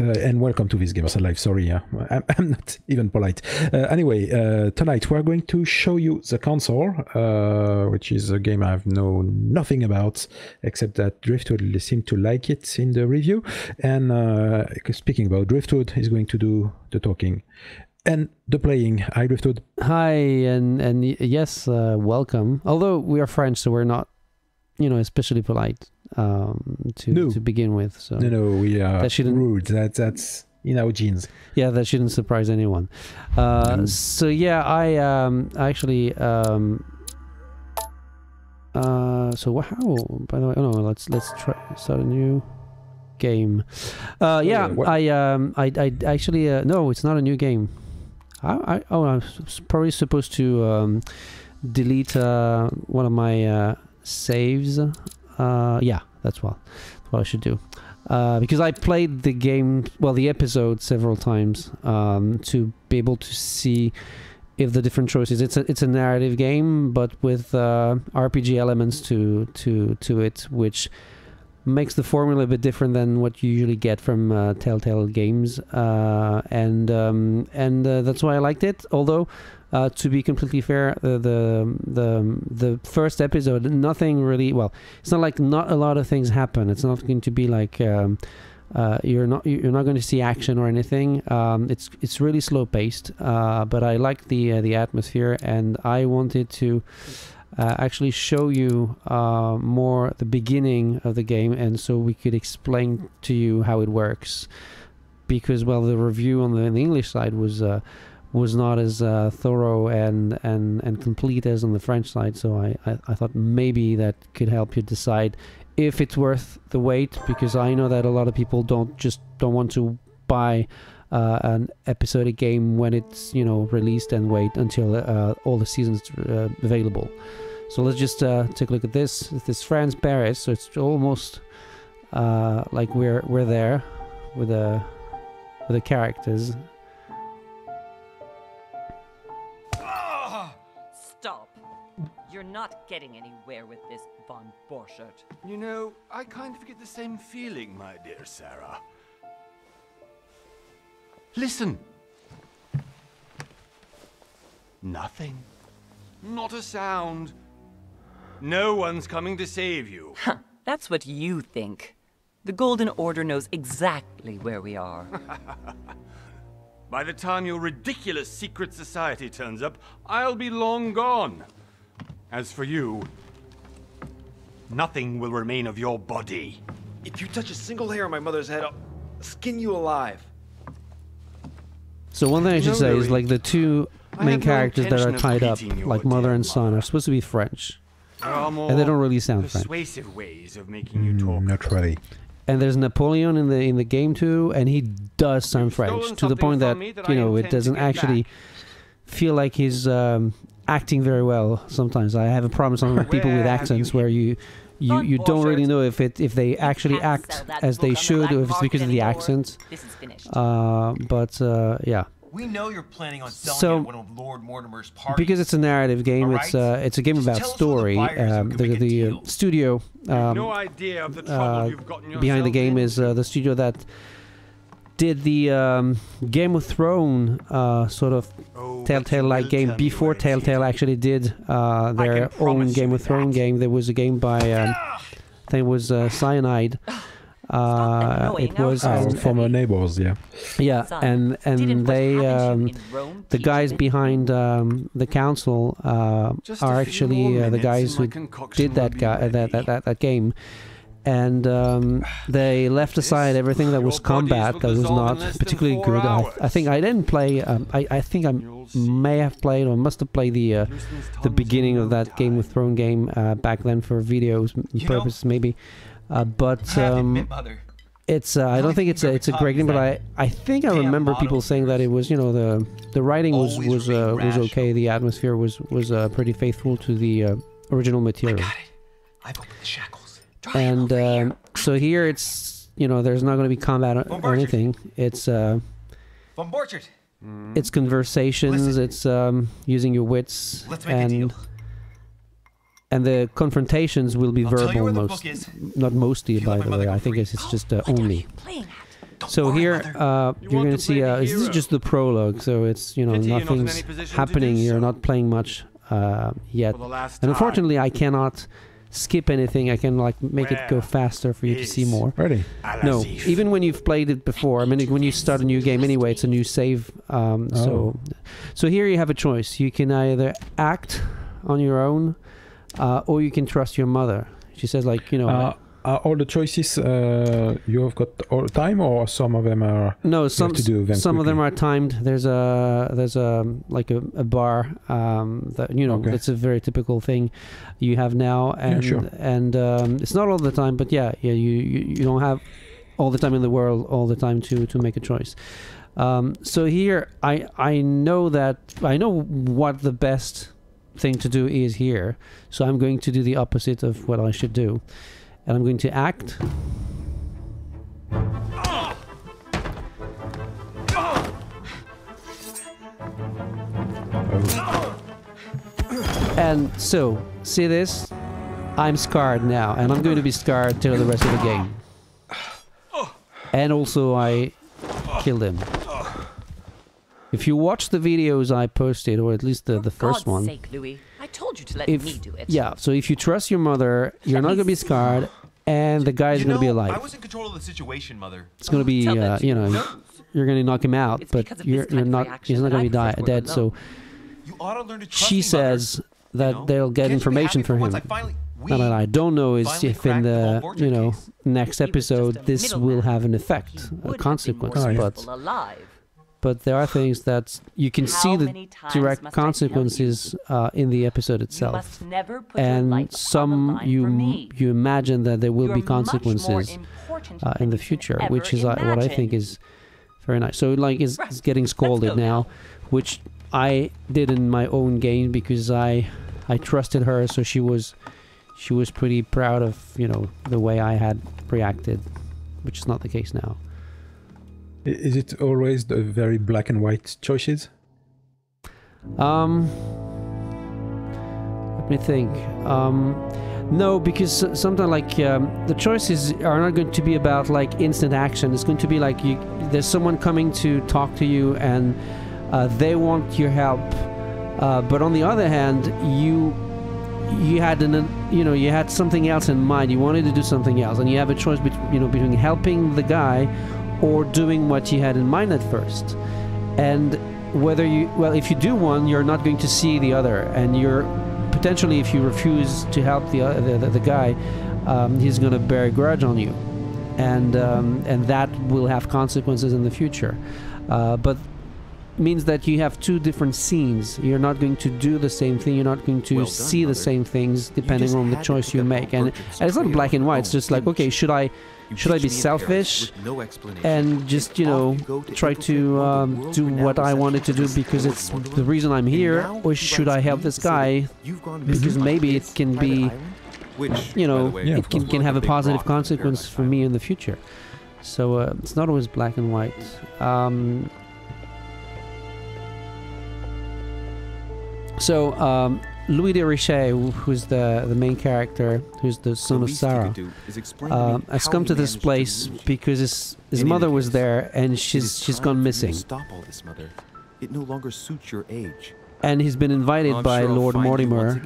and welcome to this Gamersyde Live. Sorry, I'm not even polite. Anyway, tonight we're going to show you the console, which is a game I've known nothing about, except that Driftwood seemed to like it in the review. And speaking about Driftwood, he's going to do the talking and the playing. Hi, Driftwood. Hi, and yes, welcome. Although we are French, so we're not, you know, especially polite to begin with. So no, we are rude. That's in our genes. Yeah, that shouldn't surprise anyone. So yeah, I actually so how? By the way, oh no, let's try start a new game. Yeah, I actually no, it's not a new game. I was probably supposed to delete one of my saves. Yeah, that's what I should do. Because I played the game, well, the episode several times to be able to see if the different choices. It's a narrative game, but with RPG elements to it, which makes the formula a bit different than what you usually get from Telltale games, and that's why I liked it. Although, to be completely fair, the first episode, nothing really. Well, it's not like not a lot of things happen. It's not going to be like you're not going to see action or anything. It's really slow paced, but I liked the atmosphere, and I wanted to actually show you more the beginning of the game, and so we could explain to you how it works. Because, well, the review on the English side was not as thorough and complete as on the French side, so I thought maybe that could help you decide if it's worth the wait, because I know that a lot of people don't want to buy an episodic game when it's, you know, released and wait until all the seasons available. So let's just take a look at this. This is France, Paris, so it's almost like we're there with the characters. Stop! You're not getting anywhere with this, Von Borchert. You know, I kind of get the same feeling, my dear Sarah. Listen. Nothing. Not a sound. No one's coming to save you. Huh, that's what you think. The Golden Order knows exactly where we are. By the time your ridiculous secret society turns up, I'll be long gone. As for you, nothing will remain of your body. If you touch a single hair on my mother's head, I'll skin you alive. So one thing I should say is, like, the two main characters that are tied up, like mother and son, are supposed to be French. And they don't really sound French. Persuasive ways of making you talk. Not really. And there's Napoleon in the game too, and he does sound French, to the point that, you know, it doesn't actually feel like he's acting very well sometimes. I have a problem with some people with accents where you don't really know if they actually act as they should, or if it's because of the accent. Yeah. We know you're planning on selling at one of Lord Mortimer's parties. Because it's a narrative game, it's a game about story. The studio behind the game is the studio that did the Game of Thrones sort of Telltale-like game before Telltale actually did their own Game of Thrones game. There was a game by I think it was Cyanide. It was former neighbors, yeah. Yeah, and they the guys behind the council are actually the guys who did that game, and they left aside everything that was combat that was not particularly good. I think I didn't play. I think I may have played or must have played the beginning of that Game of Thrones game back then for videos purposes maybe. But it's I don't think it's a great game, but I think I remember people saying that it was, you know, the writing was okay, the atmosphere was pretty faithful to the original material. I've opened the shackles. And so here it's, you know, there's not going to be combat or anything. It's it's conversations. It's using your wits, and the confrontations will be verbal, not mostly, by the way. I think it's just only. So here, you're going to see, this is just the prologue, so it's, you know, nothing's happening. You're not playing much yet. And unfortunately, I cannot skip anything. I can, like, make it go faster for you to see more. Ready? No, even when you've played it before, I mean, when you start a new game anyway, it's a new save. So here you have a choice. You can either act on your own, or you can trust your mother. She says, like, you know... all the choices you have got all the time, or some of them are some of them are timed. There's a like a bar that, you know, that's a very typical thing you have now, and it's not all the time, but you don't have all the time in the world all the time to make a choice. So here I know what the best thing to do is here, so I'm going to do the opposite of what I should do. And I'm going to act. And so, see this? I'm scarred now, and I'm going to be scarred till the rest of the game. And also, I killed him. If you watch the videos I posted, or at least the first one... For God's sake, Louis. I told you to let me do it. Yeah, so if you trust your mother, you're not going to be scarred, and the guy's going to be alive. I was in control of the situation, Mother. It's going to be, you know, you're going to knock him out, but you're not. He's not going to be dead. So she says that they'll get information for him. Now that I don't know is if in the next episode this will have an effect, a consequence, but there are things that you can see the direct consequences in the episode itself, and some you imagine that there will be consequences in the future, which is what I think is very nice. So like is getting scolded now, which I did in my own game because I trusted her, so she was pretty proud of, you know, the way I had reacted, which is not the case now. Is it always the very black and white choices? Let me think. No, because sometimes like the choices are not going to be about like instant action. It's going to be like there's someone coming to talk to you and they want your help, but on the other hand, you had something else in mind. You wanted to do something else, and you have a choice between helping the guy or doing what you had in mind at first. And whether if you do one, you're not going to see the other, and you're potentially, if you refuse to help the guy, he's going to bear a grudge on you, and that will have consequences in the future. But means that you have two different scenes. You're not going to do the same thing. You're not going to see the same things depending on the choice you make. And it's not black and white. It's just like, okay, should I be selfish and just, you know, try to do what I wanted to do because it's the reason I'm here, or should I help this guy because maybe it can be, you know, it can have a positive consequence for me in the future. So it's not always black and white. So Louis de Richet, who's the main character, who's the son of Sarah, has come to this place because his mother was there and she's gone missing. Stop all this, Mother. It no longer suits your age. And he's been invited by Lord Mortimer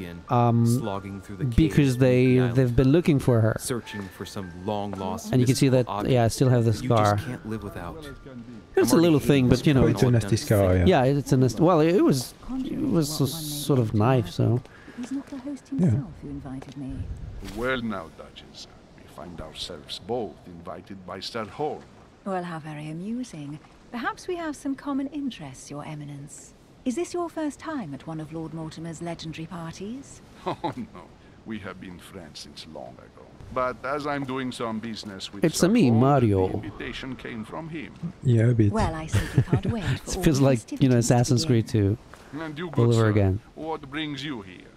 because they've been looking for her. Searching for some long lost. And you can see that, yeah, I still have the scar. You just can't live without. It's a little thing, but you know, it's a nasty scar. Yeah, it's a nasty. Well, it was a sort of knife, so. It was not the host himself who invited me. Well now, Duchess, we find ourselves both invited by Sir Holm. Well, how very amusing. Perhaps we have some common interests, Your Eminence. Is this your first time at one of Lord Mortimer's legendary parties? Oh no, we have been friends since long ago. But as I'm doing some business with it's a me, Mario. The invitation came from him. Yeah, a bit. Well, I simply can't wait for it feels like, you know, Assassin's Creed 2 all over again. What brings you here?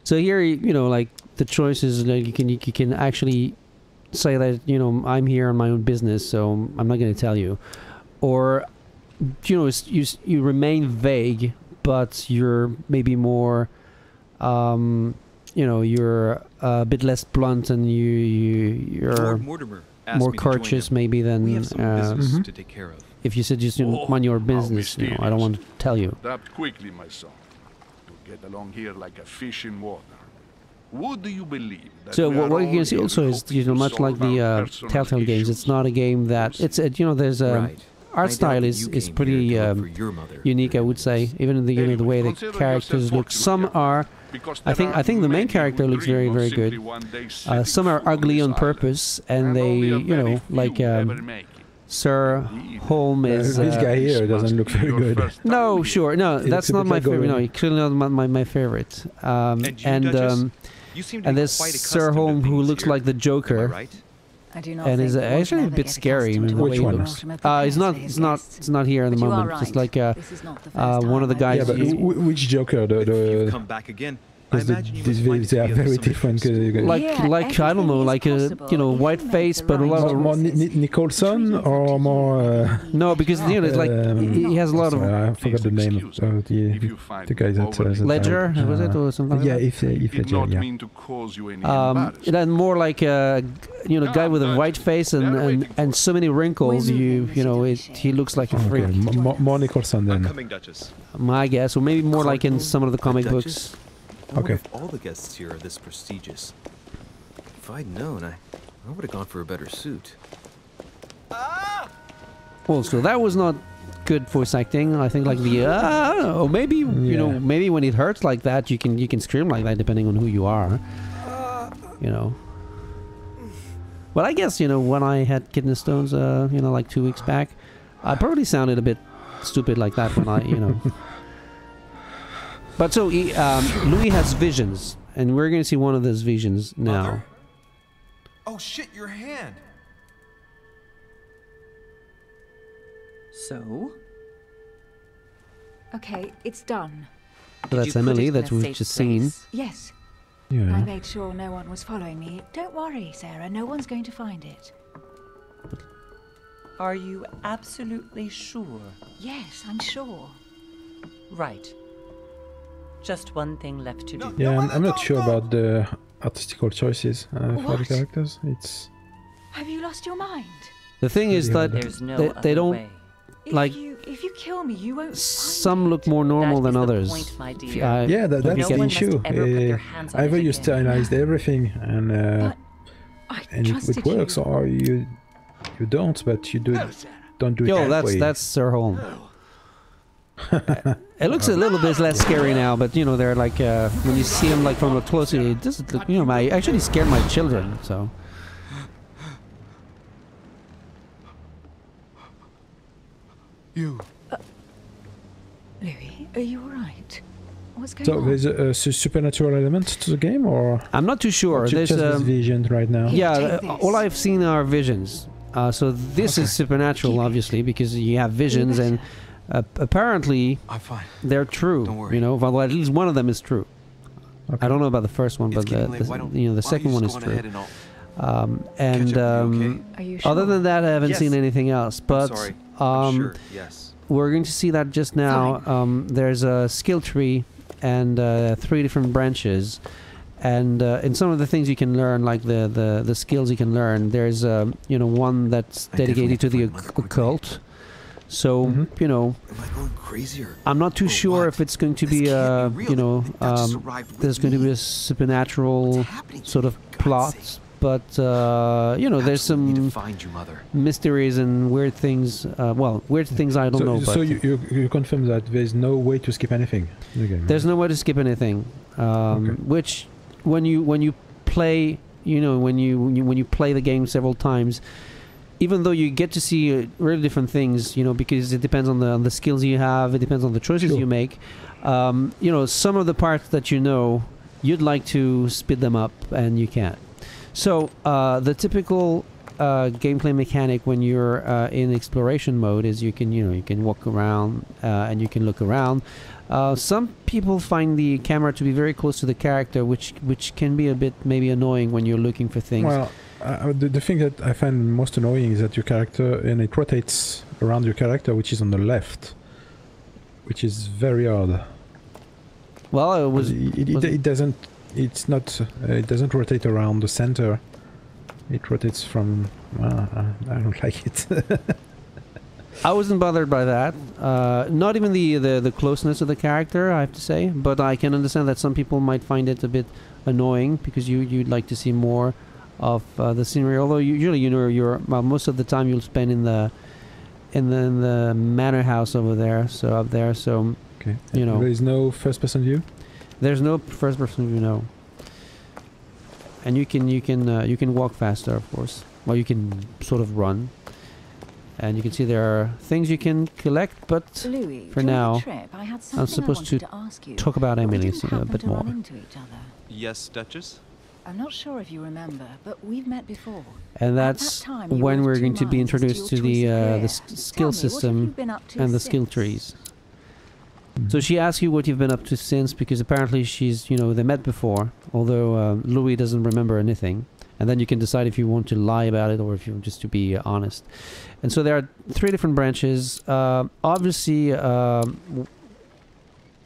So here, you know, like the choices, like you can actually say that, you know, I'm here on my own business, so I'm not going to tell you, or you know, you remain vague, but you're maybe more, you know, you're a bit less blunt, and you're. Lord Mortimer, more courteous maybe than to take care of. if you said just mind your business. You know, I don't want to tell you. Adapt quickly, my son. You get along here like a fish in water. Would you believe that so what you can see also is, you know, much like the Telltale games, it's not a game that it's you know, there's a art style is pretty unique, I would say. Even the, you know, the way the characters look. Some are, I think the main character looks very, very good. Some are ugly on purpose, and they, you know, like Sir Holm is. This guy here doesn't look very good. No, sure, no, that's not my favorite. No, clearly not my favorite. And there's Sir Holm who looks like the Joker. I do not and is think actually a bit scary. I mean, the way he looks. It's not here in the moment. It's like one of the guys. Yeah, but which Joker? Come back again. These videos are very different. Like I don't know, like a white face, but a lot of more Nicholson or more. No, because you know, it's like he has a lot of. I forgot the name of the guy that. Ledger, was it, or something? Yeah, like if Ledger, yeah. And more like a guy with a white face and so many wrinkles. He looks like a freak. More Nicholson then. Coming, Duchess. My guess, or maybe more like in some of the comic books. Okay. If all the guests here are this prestigious. If I'd known, I would have gone for a better suit. Well, so that was not good voice acting. I think like the or maybe you know, maybe when it hurts like that, you can scream like that depending on who you are. You know. Well, I guess when I had kidney stones, like 2 weeks back, I probably sounded a bit stupid like that when I But so Louis has visions, and we're going to see one of those visions now. Mother? Oh shit, your hand! So? Okay, it's done. So that's Emily that we've just seen. Yes. Yeah. I made sure no one was following me. Don't worry, Sarah. No one's going to find it. Are you absolutely sure? Yes, I'm sure. Right. Just one thing left to do. Yeah, I'm not sure about the artistical choices for the characters. It's. Have you lost your mind? The thing is that they don't way. like. If you kill me, you won't. Some look more normal than others. Point, my dear. Yeah, that's the issue. Either you stylized everything and it works, or you don't, but you don't do it. Yo, that way. that's Sir Holm. It looks a little bit less scary now, but they're like when you see him like from up close, it doesn't look. I actually scared my children. So. Louis, are you alright? What's going on? So there's a supernatural element to the game, or I'm not too sure. There's just vision right now. Yeah, all I've seen are visions. So this is supernatural, obviously, because you have visions and. Apparently, they're true. Well, at least one of them is true. Okay. I don't know about the first one, but the second one is true. Other than that, I haven't seen anything else. But we're going to see that just now. There's a skill tree and 3 different branches, and in some of the things you can learn, like the skills you can learn, there's one that's dedicated to the occult. So, I'm not too sure if it's going to be there's going to be a supernatural sort of plot, but, there's some mysteries and weird things, weird things I don't know. So you confirm that there's no way to skip anything in the game? There's no way to skip anything, which, when you play, when you play the game several times, even though you get to see really different things, because it depends on the skills you have, it depends on the choices you make. Some of the parts that you'd like to speed them up, and you can't. So the typical gameplay mechanic when you're in exploration mode is you can walk around and you can look around. Some people find the camera to be very close to the character, which can be a bit maybe annoying when you're looking for things. Well, the thing that I find most annoying is that your character, and it rotates around your character, which is on the left, which is very odd. Well, it doesn't rotate around the center, It rotates from... I don't like it. I wasn't bothered by that. Not even the closeness of the character, I have to say. But I can understand that some people might find it a bit annoying because you'd like to see more of the scenery. Although usually, you know, most of the time you'll spend in the manor house over there. So up there. So okay. You know, there is no first-person view. There's no first-person view, no. And you can walk faster, of course. Well, you can sort of run. And you can see there are things you can collect, but Louis, for now, I'm supposed to talk about Emily a bit more. Yes, Duchess? I'm not sure if you remember, but we've met before. And that's when we're going to be introduced to the skill system and the skill trees. So she asks you what you've been up to since, because apparently she's, you know, they met before, although Louis doesn't remember anything. And then you can decide if you want to lie about it or if you want just to be honest. And so there are 3 different branches. Obviously, you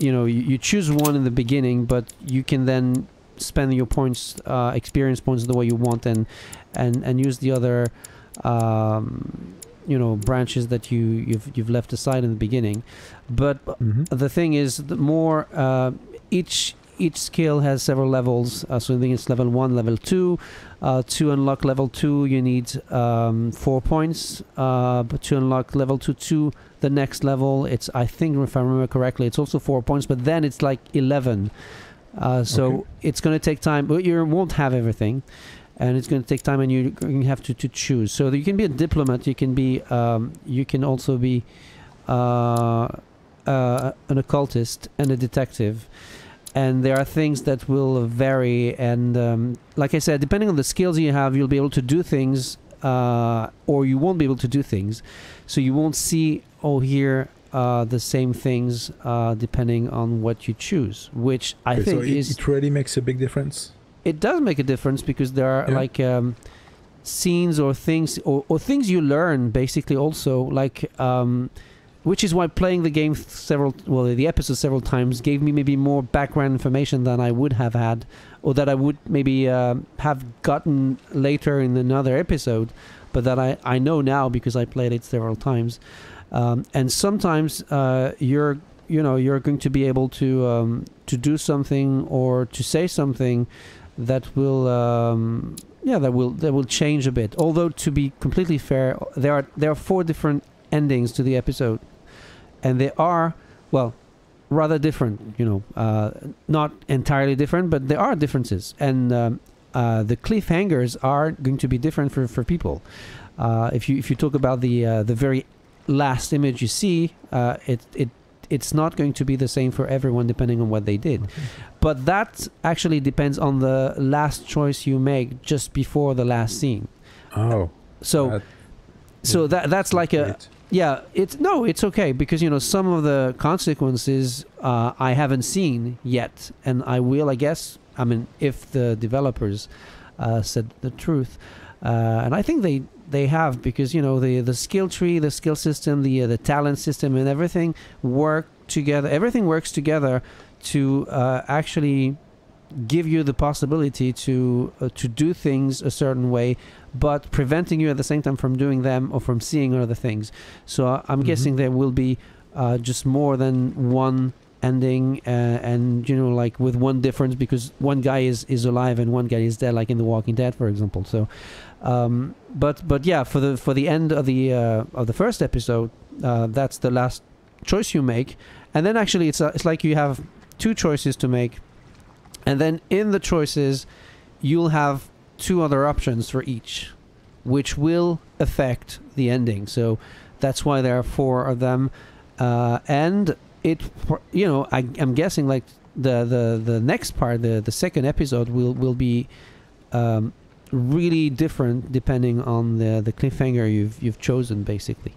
know, you choose one in the beginning, but you can then spend your points, experience points the way you want, and use the other, you know, branches that you've left aside in the beginning. But the thing is, the more each skill has several levels. So I think it's level 1, level 2. To unlock level 2, you need 4 points. But to unlock level 2, the next level, it's, I think, if I remember correctly, it's also 4 points. But then it's like 11. So it's going to take time. But you won't have everything, and it's going to take time, and you're going to have to choose. So you can be a diplomat. You can be. You can also be an occultist and a detective. And there are things that will vary, and like I said, depending on the skills you have, you'll be able to do things, or you won't be able to do things. So you won't see or hear the same things depending on what you choose, which I think so is... It really makes a big difference? It does make a difference, because there are like scenes or things, or things you learn, basically, also, like... which is why playing the game the episode several times gave me maybe more background information than I would have had, or that I would maybe have gotten later in another episode, but that I know now because I played it several times. And sometimes you're going to be able to do something or to say something that will that will change a bit. Although, to be completely fair, there are 4 different endings to the episode. And they are, well, rather different, you know, not entirely different, but there are differences. And the cliffhangers are going to be different for people. If you talk about the very last image you see, it's not going to be the same for everyone depending on what they did. But that actually depends on the last choice you make just before the last scene. Oh. So that's like a... Yeah, it's okay, because, you know, some of the consequences I haven't seen yet, and I will, I guess. I mean, if the developers said the truth, and I think they have, because, you know, the skill tree, the skill system, the talent system, and everything work together. Everything works together to actually give you the possibility to do things a certain way, but preventing you at the same time from doing them or from seeing other things. So I'm guessing there will be just more than one ending, and, you know, like with one difference, because one guy is alive and one guy is dead, like in The Walking Dead, for example. So but yeah, for the end of the first episode, that's the last choice you make, and then actually it's like you have 2 choices to make. And then in the choices, you'll have 2 other options for each, which will affect the ending. So that's why there are 4 of them. And it, you know, I'm guessing like the next part, the second episode, will be really different depending on the cliffhanger you've chosen, basically.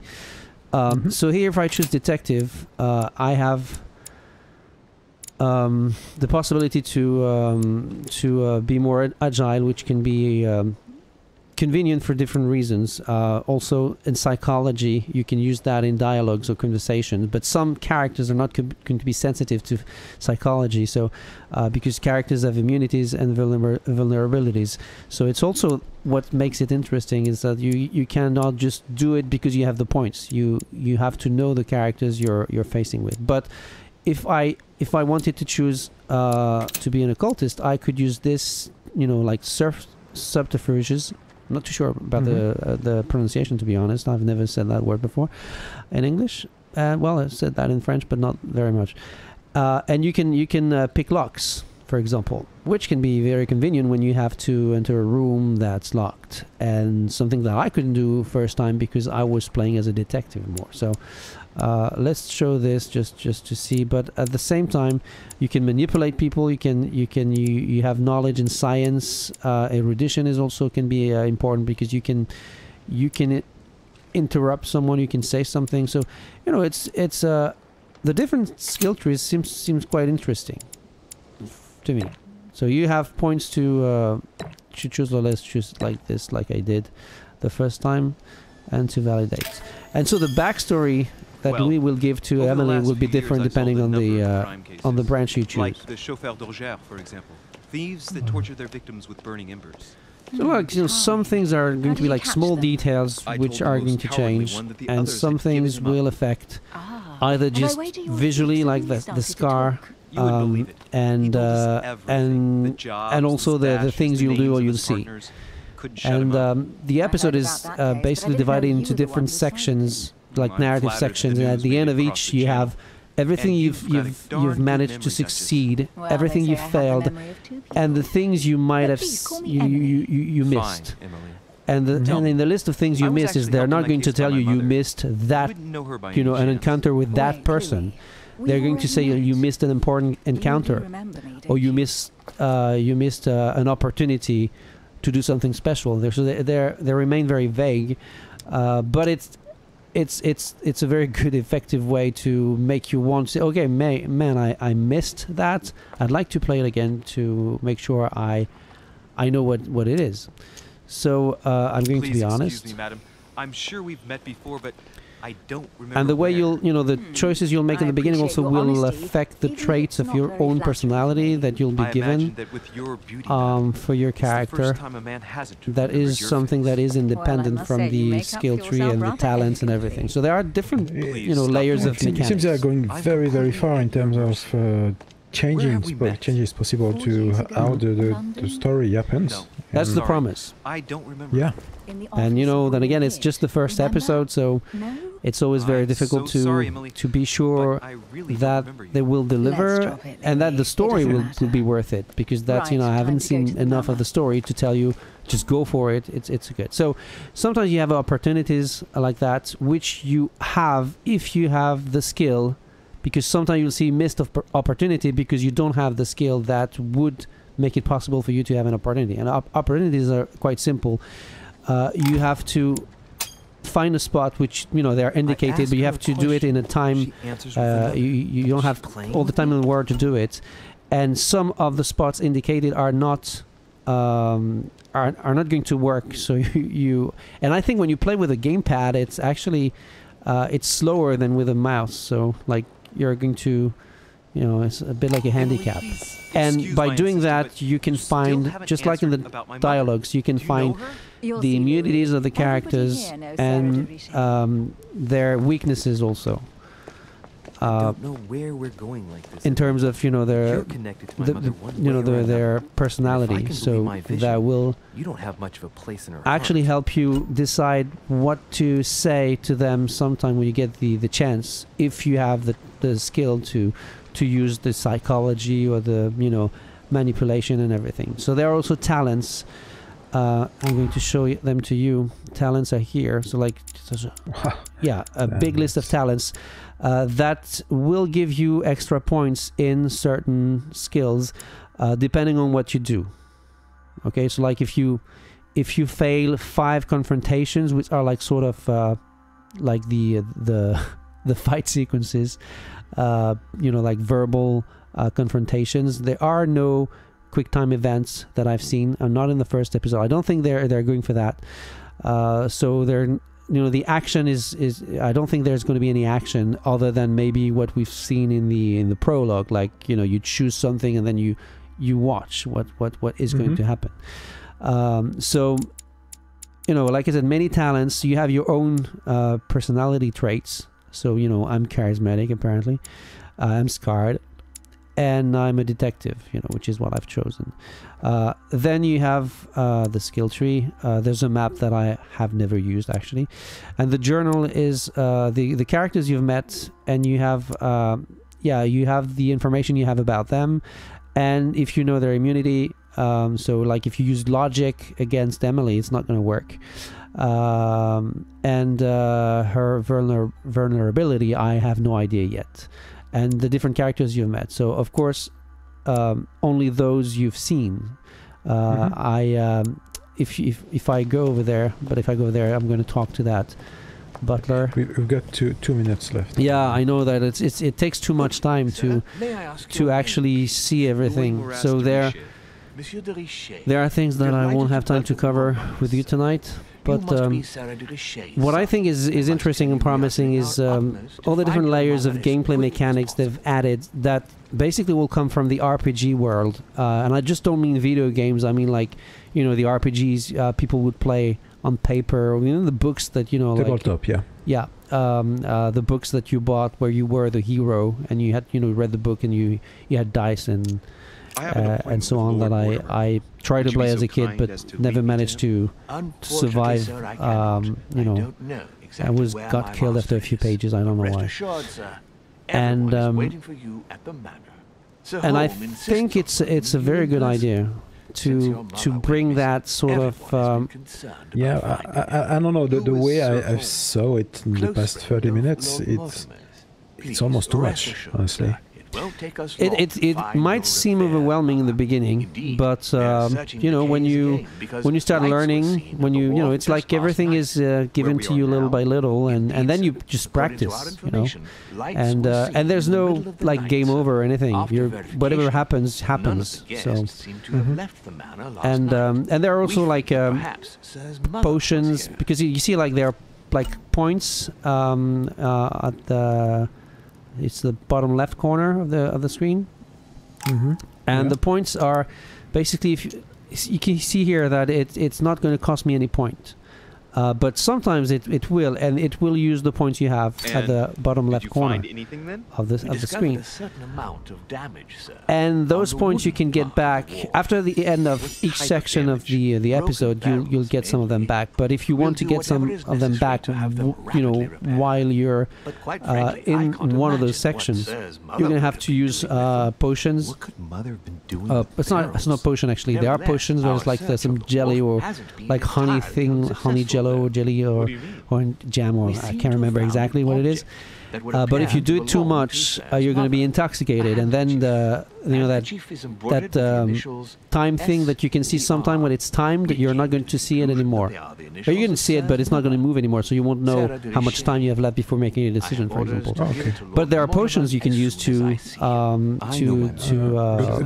So here, if I choose detective, I have the possibility to be more agile, which can be convenient for different reasons. Also in psychology, you can use that in dialogues or conversations, but some characters are not going to be sensitive to psychology, so because characters have immunities and vulnerabilities. So it's also what makes it interesting is that you cannot just do it because you have the points. You have to know the characters you're facing with. But if I wanted to choose to be an occultist, I could use this, like subterfuges. I'm not too sure about the pronunciation, to be honest. I've never said that word before in English. Well, I've said that in French, but not very much. And you can pick locks, for example, which can be very convenient when you have to enter a room that's locked, and something that I couldn't do first time because I was playing as a detective more. So let's show this just to see. But at the same time, you can manipulate people. You have knowledge in science. Erudition is also can be important because you can interrupt someone. You can say something. So it's the different skill trees seems quite interesting to me. So you have points to choose, or let's choose like this, like I did the first time, and to validate. And so the backstory that we will give to Emily will be different depending on the branch you choose. Like the chauffeur d'orgère, for example. Thieves that torture their victims with burning embers. So like, some things are going to be like small details which are going to change, and some things will affect either just visually, like the scar, and also the things you'll do or you'll see. And the episode is basically divided into different sections, like narrative sections, and at the end of each you have everything you've managed to succeed, everything you failed, and the things you might have you missed. And in the list of things you missed is they're not going to tell you missed that, an encounter with that person. They're going to say you missed an important encounter, or you missed an opportunity to do something special. So they remain very vague, but it's a very good, effective way to make you want to say, okay, man, I missed that. I'd like to play it again to make sure I know what it is. So I'm going to be honest. Excuse me, madam. I'm sure we've met before, but I don't remember. And the way the choices you'll make in the beginning also will affect the traits of your own personality that you'll be given for your character. That is something that is independent from the skill tree and the talents and everything. So there are different layers of mechanics. It seems they are going very, very far in terms of changes possible to how the story happens. That's the promise. I don't remember. Yeah. And then again, it's just the first episode, so it's always very difficult to be sure that they will deliver and that the story will be worth it, because that's I haven't seen enough of the story to tell you just go for it. It's good. So sometimes you have opportunities like that which you have if you have the skill, because sometimes you'll see missed opportunity because you don't have the skill that would make it possible for you to have an opportunity. And opportunities are quite simple. You have to find a spot which they are indicated, but you have to do it in a time. You don't have all the time in the world to do it, and some of the spots indicated are not going to work. So and I think when you play with a gamepad, it's actually it's slower than with a mouse. So like you're going to it's a bit like a handicap. And by doing that, you can find, just like in the dialogues, you can find the immunities of the characters and their weaknesses also. I don't know where we're going like this. In terms of their personality, so that will actually help you decide what to say to them sometime when you get the chance, if you have the skill to use the psychology or the manipulation and everything. So there are also talents. I'm going to show them to you. Talents are here. So like, a big list of talents that will give you extra points in certain skills, depending on what you do. Okay, so like if you fail 5 confrontations, which are like sort of like the fight sequences, like verbal confrontations, there are no quick time events that I've seen, not in the first episode. I don't think they're going for that. So they're, the action is I don't think there's going to be any action other than maybe what we've seen in the prologue, like you choose something and then you watch what is going to happen. So like I said, many talents. You have your own personality traits. So I'm charismatic apparently, I'm scarred, and I'm a detective, which is what I've chosen. Then you have the skill tree. There's a map that I have never used actually, and the journal is the characters you've met, and you have you have the information you have about them, and if you know their immunity. So like if you use logic against Emily, it's not going to work. And her vulnerability, I have no idea yet. And the different characters you've met. So of course, only those you've seen. If I go over there, I'm going to talk to that butler. We've got two minutes left. Yeah, I know that it takes too much time to actually see everything. So there are things that I won't have time to cover with you tonight. But what I think is interesting and promising is all the different layers of gameplay mechanics they've added that basically will come from the RPG world. And I just don't mean video games. I mean like, the RPGs people would play on paper, or, the books that, Tabletop, yeah. The books that you bought where you were the hero and you had, read the book and you had dice and so on that I tried to play as a kid but never managed to survive. I got killed after a few pages. I don't know why. And I think it's a very good idea to bring that sort of I don't know, the way I saw it in the past 30 minutes, it's almost too much, honestly. It might seem overwhelming in the beginning, but when you start learning, it's like everything is given to you little by little, and then you just practice, and there's no like game over or anything. Whatever happens. So and there are also like potions, because you see like there are like points at the. It's the bottom left corner of the screen, and the points are basically, if you can see here that it's not going to cost me any point, but sometimes it will, and it will use the points you have at the bottom left corner of the screen. And those points you can get back after the end of each section of the episode. You'll get some of them back. But if you want to get some of them back, while you're in one of those sections, you're gonna have to use potions. It's not potion actually. There are potions where it's like there's some jelly or like honey jello or jelly or jam, or I can't remember exactly what it is. But if you do it too much, you're going to be intoxicated, and then that time thing that you can see sometime when it's timed, you're not going to see it anymore. Or you're going to see it, but it's not going to move anymore, so you won't know how much time you have left before making a decision, for example. But there are potions you can use to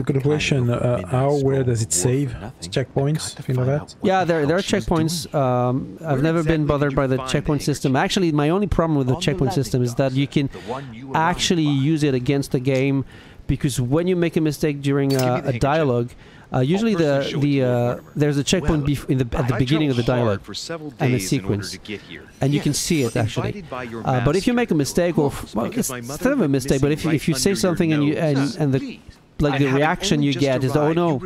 good question. Where does it save? Checkpoints, things like that? Yeah, there are checkpoints. I've never been bothered by the checkpoint system. Actually, my only problem with the checkpoint system is that you can actually use it against the game, because when you make a mistake during a dialogue, usually there's a checkpoint at the beginning of the dialogue and the sequence, and you can see it actually. But if you make a mistake, or it's not a mistake, but if you say something and the reaction you get is, oh no,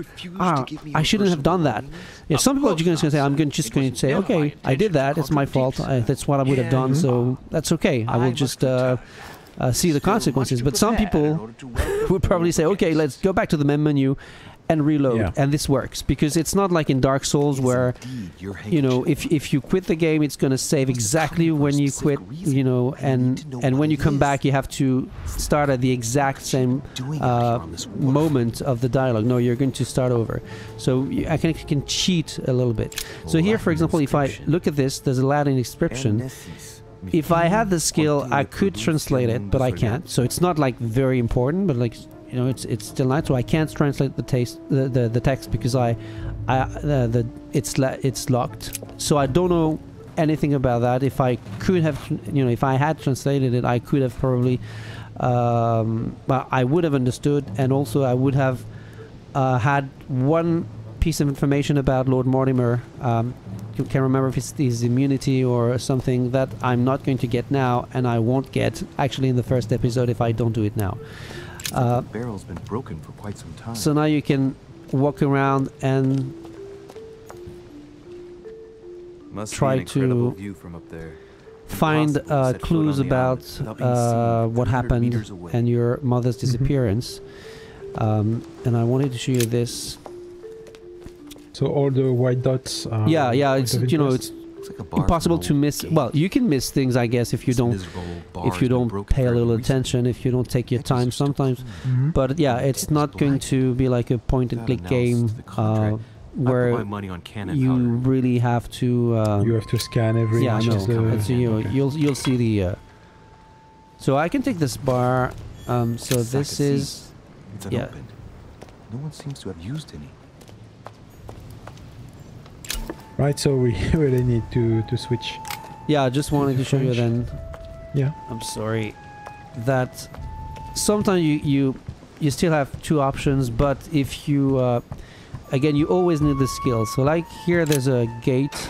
I shouldn't have done that. Yeah, some people are just going to say, I'm just going to say, okay, I did that, it's my fault, that's what I would have done, so that's okay, I will just see the consequences. But some people would probably say, okay, let's go back to the menu and reload, and this works, because it's not like in Dark Souls where, if you quit the game, it's going to save exactly when you quit, and when you come back, you have to start at the exact same moment of the dialogue. No, you're going to start over. So I can cheat a little bit. So here, for example, if I look at this, there's a Latin inscription. If I had the skill, I could translate it, but I can't. So it's not like very important, but like you know, it's still night, so I can't translate the text because it's locked. So I don't know anything about that. If I could have, you know, if I had translated it, I could have probably, but I would have understood, and also I would have had one piece of information about Lord Mortimer. You can remember if it's his immunity or something that I'm not going to get now, and I won't get actually in the first episode if I don't do it now. The barrel's been broken for quite some time. So now you can walk around and try to view from up there. find clues about what happened and your mother's disappearance. And I wanted to show you this. So all the white dots are... Yeah, it's, you know, it's like impossible to miss. Well, you can miss things, I guess, if you don't pay a little attention, if you don't take your time sometimes. But yeah, it's not going to be like a point-and-click game where you really have to... you have to scan every... Yeah, I know. So you'll see the... So I can take this bar. So this is... Yeah. No one seems to have used any. Right, so we really need to switch. Yeah, I just wanted to show you then. Yeah. I'm sorry. That sometimes you still have two options, but if you again, you always need the skill. So like here, there's a gate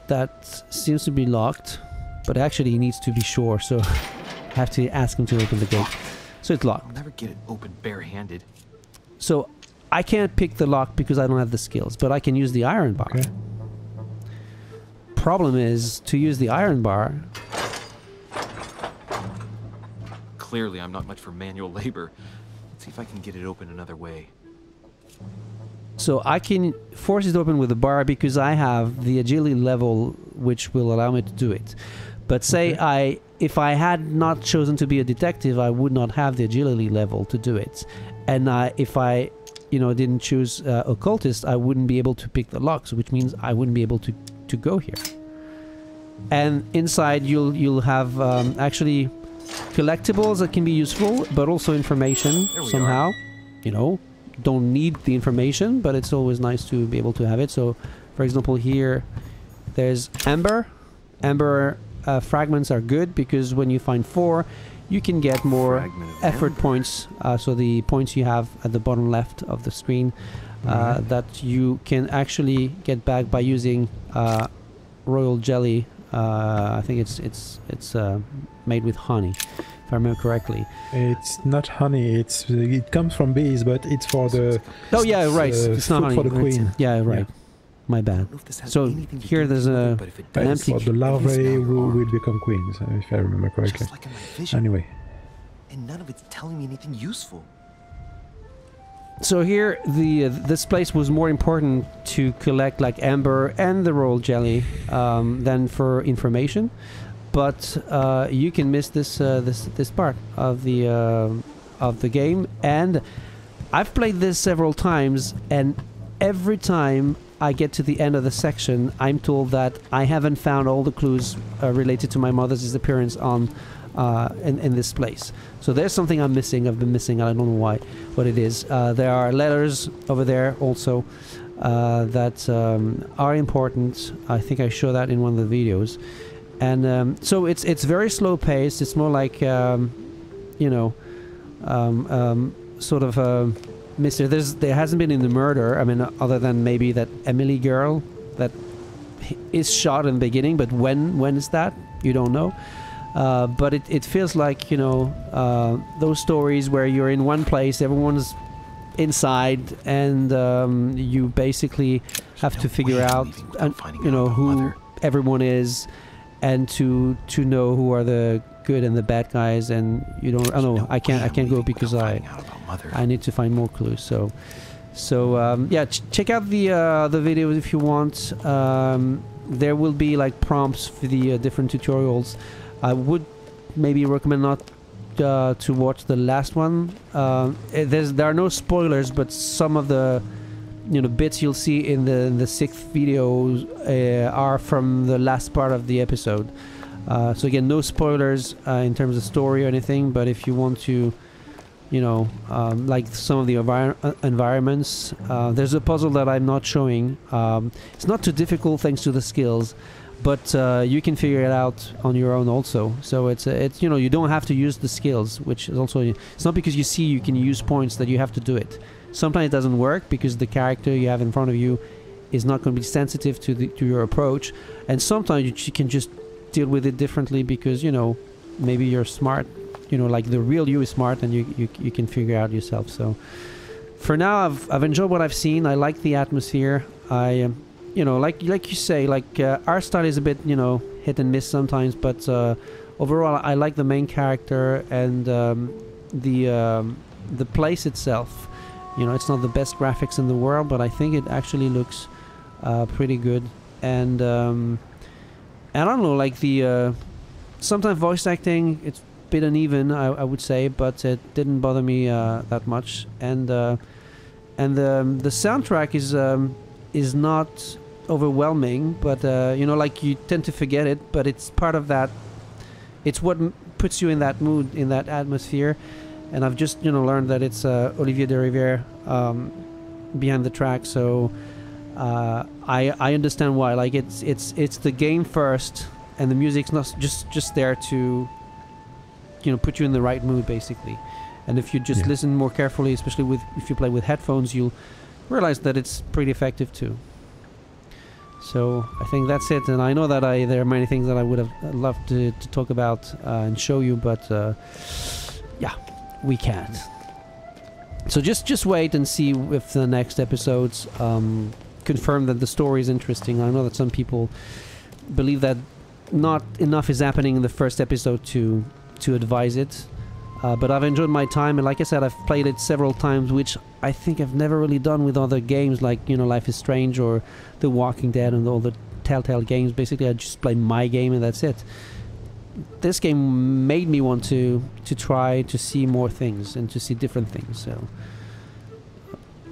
that seems to be locked, but actually he needs to be sure. So I have to ask him to open the gate. So it's locked. I'll never get it open barehanded. So I can't pick the lock because I don't have the skills, but I can use the iron bar. Okay. Problem is, to use the iron bar... Clearly, I'm not much for manual labor. Let's see if I can get it open another way. So I can force it open with the bar because I have the agility level which will allow me to do it. But say if I had not chosen to be a detective, I would not have the agility level to do it. And if I... you know, didn't choose occultist, I wouldn't be able to pick the locks, which means I wouldn't be able to go here. And inside you'll have actually collectibles that can be useful, but also information somehow. You know, don't need the information, but it's always nice to be able to have it. So, for example, here there's amber. Amber fragments are good because when you find 4, you can get more effort points, so the points you have at the bottom left of the screen that you can actually get back by using royal jelly. I think it's made with honey, if I remember correctly. It's not honey. It comes from bees, but it's for the... Oh yeah, right. It's not honey. For the queen. Yeah, right. Yeah. My bad. So here there's an empty... For the larvae who will become queens, if I remember correctly. Just like in my vision. Anyway. And none of it's telling me anything useful. So here, this place was more important to collect like amber and the royal jelly than for information. But you can miss this this part of the game, and I've played this several times, and every time I get to the end of the section, I'm told that I haven't found all the clues related to my mother's disappearance on in this place. So there's something I'm missing. I've been missing. I don't know what it is. There are letters over there also that are important. I think I show that in one of the videos. And so it's very slow paced. It's more like you know, sort of there hasn't been any murder. I mean, other than maybe that Emily girl that is shot in the beginning, but when is that? You don't know. But it feels like, you know, those stories where you're in one place, everyone's inside, and you basically have to figure out, you know, who everyone is, and to know who are the good and the bad guys. And you don't. Oh no, I can't go because I need to find more clues. So yeah, check out the videos if you want. There will be like prompts for the different tutorials. I would maybe recommend not to watch the last one. There are no spoilers, but some of the bits you'll see in the 6th video are from the last part of the episode. So again, no spoilers in terms of story or anything. But if you want to you know, like some of the environments. There's a puzzle that I'm not showing. It's not too difficult thanks to the skills, but you can figure it out on your own also. So it's you know, you don't have to use the skills, which is also, it's not because you see you can use points that you have to do it. Sometimes it doesn't work because the character you have in front of you is not going to be sensitive to your approach, and sometimes you can just deal with it differently because, you know, maybe you're smart, you know, like the real you is smart, and you can figure out yourself. So for now, I've enjoyed what I've seen. I like the atmosphere. I you know, like you say, like our style is a bit, you know, hit and miss sometimes, but overall I like the main character and the place itself. You know, it's not the best graphics in the world, but I think it actually looks pretty good. And I don't know, like the sometimes voice acting, it's a bit uneven, I would say, but it didn't bother me that much. And the soundtrack is not overwhelming, but you know, like you tend to forget it, but it's part of that. It's what puts you in that mood, in that atmosphere. And I've just, you know, learned that it's Olivier de Rivière behind the track, so I understand why. Like it's the game first, and the music's not just there to, you know, put you in the right mood basically. And if you just listen more carefully, especially if you play with headphones, you'll realize that it's pretty effective too. So I think that's it. And I know that there are many things that I would have loved to talk about and show you, but yeah, we can't. So just wait and see if the next episodes confirm that the story is interesting. I know that some people believe that not enough is happening in the first episode to advise it. But I've enjoyed my time, and like I said, I've played it several times, which I think I've never really done with other games like, you know, Life is Strange or The Walking Dead and all the Telltale games. Basically, I just play my game and that's it. This game made me want to try to see more things and to see different things. So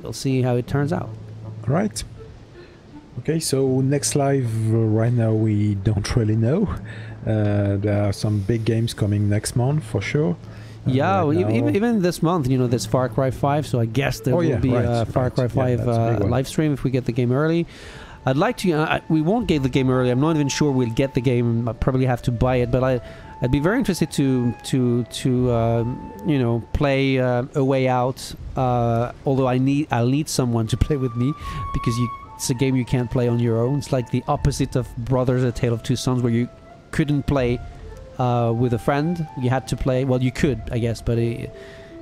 we'll see how it turns out. All right. Okay, so next live, right now we don't really know. There are some big games coming next month for sure. Yeah, right even this month, you know, there's Far Cry 5, so I guess there will be a Far Cry 5 live stream if we get the game early. I'd like to, we won't get the game early, I'm not even sure we'll get the game, I'll probably have to buy it, but I'd be very interested to you know, play A Way Out, although I'll need someone to play with me, because it's a game you can't play on your own. It's like the opposite of Brothers: A Tale of Two Sons, where you couldn't play with a friend. You had to play, well, you could, I guess, but it,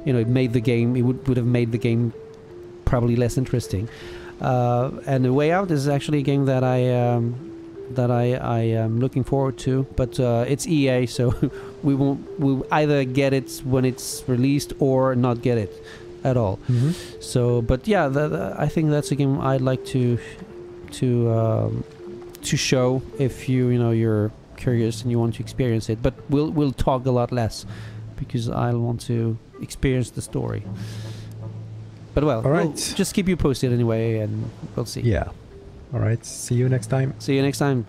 you know, it made the game, it would have made the game probably less interesting. And A Way Out is actually a game that I am looking forward to, but it's EA, so we'll either get it when it's released or not get it at all. So, but yeah, I think that's a game I'd like to show if you know, you're curious and you want to experience it, but we'll talk a lot less because I'll want to experience the story. But well, all right, we'll just keep you posted anyway, and we'll see. Yeah. All right. See you next time. See you next time.